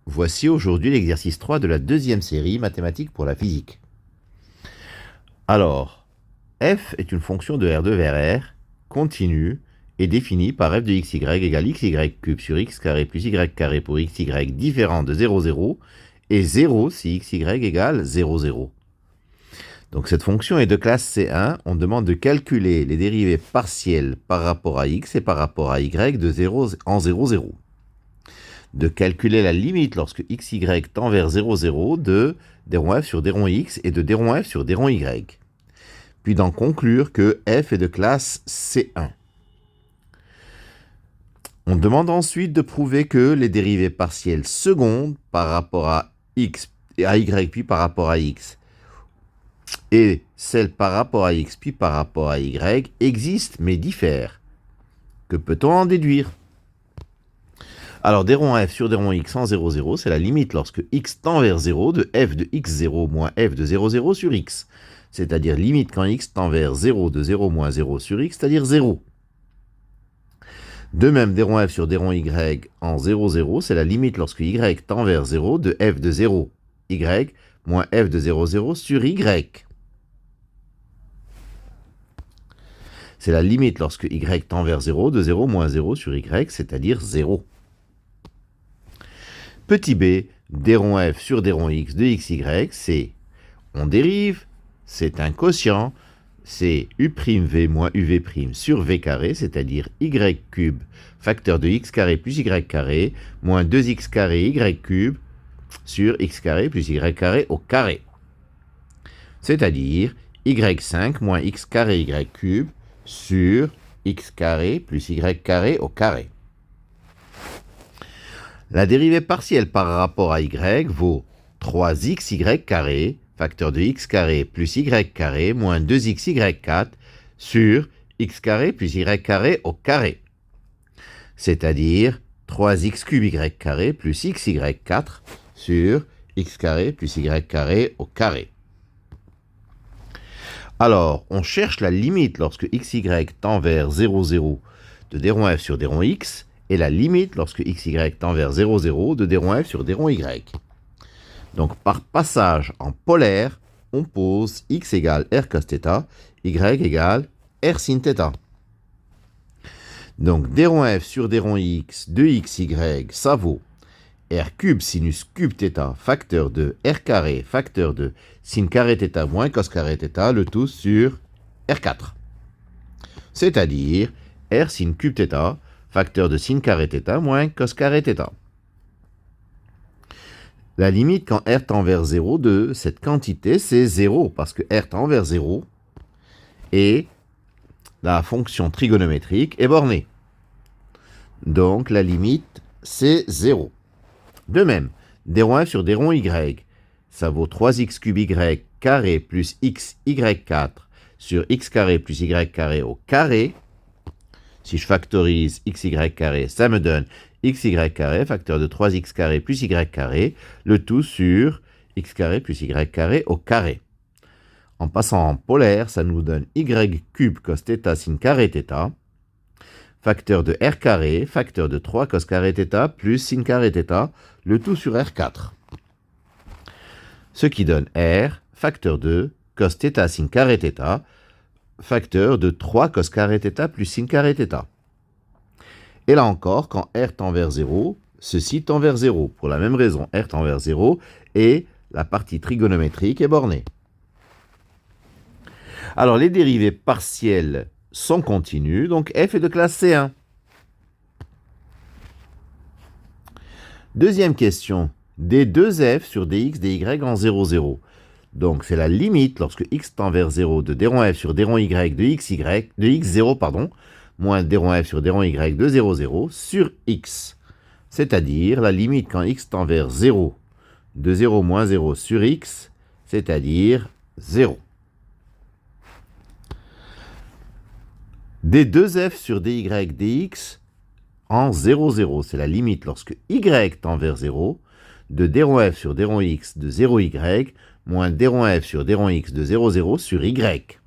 Voici aujourd'hui l'exercice 3 de la deuxième série mathématiques pour la physique. Alors, f est une fonction de R2 vers R, continue, et définie par f de xy égale xy cube sur x carré plus y carré pour xy différent de 0, 0, et 0 si xy égale 0, 0. Donc cette fonction est de classe C1, on demande de calculer les dérivées partielles par rapport à x et par rapport à y de 0 en 0, 0. De calculer la limite lorsque xy tend vers 0, 0 de d rond f sur d rond x et de d rond f sur d rond y. Puis d'en conclure que f est de classe C1. On demande ensuite de prouver que les dérivées partielles secondes par rapport à x et à y puis par rapport à x et celles par rapport à x puis par rapport à y existent mais diffèrent. Que peut-on en déduire ? Alors, d rond f sur d rond x en 0, 0, c'est la limite lorsque x tend vers 0 de f de x0 moins f de 0, 0 sur x. C'est-à-dire limite quand x tend vers 0 de 0 moins 0 sur x, c'est-à-dire 0. De même, d rond f sur d rond y en 0, 0, c'est la limite lorsque y tend vers 0 de f de 0, y moins f de 0, 0 sur y. C'est la limite lorsque y tend vers 0 de 0 moins 0 sur y, c'est-à-dire 0. Petit b, d rond f sur d rond x de xy, c'est, on dérive, c'est un quotient, c'est u'v moins uv' sur v carré, c'est-à-dire y cube, facteur de x carré plus y carré, moins 2x carré y cube sur x carré plus y carré au carré. C'est-à-dire y5 moins x carré y cube sur x carré plus y carré au carré. La dérivée partielle par rapport à y vaut 3xy carré, facteur de x carré plus y carré, moins 2xy4 sur x carré plus y carré au carré. C'est-à-dire 3x cube y carré plus xy4 sur x carré plus y carré au carré. Alors, on cherche la limite lorsque xy tend vers 0, 0 de d rond f sur d rond x, et la limite lorsque xy tend vers 0, 0 de d rond f sur d rond y. Donc par passage en polaire, on pose x égale r cos θ, y égale r sin θ. Donc d rond f sur d rond x de xy, ça vaut r cube sinus cube θ, facteur de r carré, facteur de sin carré θ moins cos carré θ, le tout sur r4. C'est-à-dire r sin cube θ, facteur de sin carré θ moins cos carré θ. La limite quand r tend vers 0 de cette quantité, c'est 0, parce que r tend vers 0, et la fonction trigonométrique est bornée. Donc la limite, c'est 0. De même, d rond f sur d rond y, ça vaut 3x cube y carré plus x y4 sur x carré plus y carré au carré. Si je factorise xy carré, ça me donne xy carré, facteur de 3x carré plus y carré, le tout sur x carré plus y carré au carré. En passant en polaire, ça nous donne y cube cos θ sin carré θ, facteur de r carré, facteur de 3 cos carré θ plus sin carré θ, le tout sur r4. Ce qui donne r, facteur de cos θ sin carré θ, facteur de 3 cos carré θ plus sin carré θ. Et là encore, quand r tend vers 0, ceci tend vers 0. Pour la même raison, r tend vers 0 et la partie trigonométrique est bornée. Alors, les dérivées partielles sont continues, donc f est de classe C1. Deuxième question, d2f sur dx dy en 0, 0. Donc, c'est la limite lorsque x tend vers 0 de d rond f sur d rond y de x0, pardon, moins d rond f sur d rond y de 0, 0 sur x. C'est-à-dire la limite quand x tend vers 0 de 0 moins 0 sur x, c'est-à-dire 0. d2f sur dy dx en 0, 0, c'est la limite lorsque y tend vers 0 de d rond f sur d rond x de 0y moins d rond f sur d rond x de 0, 0 sur y.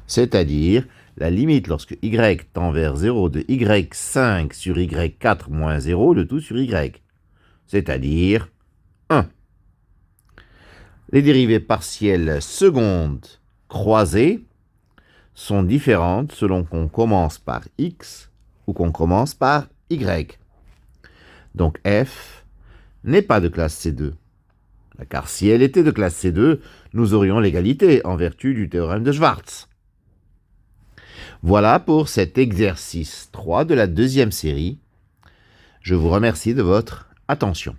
C'est-à-dire la limite lorsque y tend vers 0 de y5 sur y4 moins 0, le tout sur y, c'est-à-dire 1. Les dérivées partielles secondes croisées sont différentes selon qu'on commence par x ou qu'on commence par y. Donc f n'est pas de classe C2. Car si elle était de classe C2, nous aurions l'égalité en vertu du théorème de Schwarz. Voilà pour cet exercice 3 de la deuxième série. Je vous remercie de votre attention.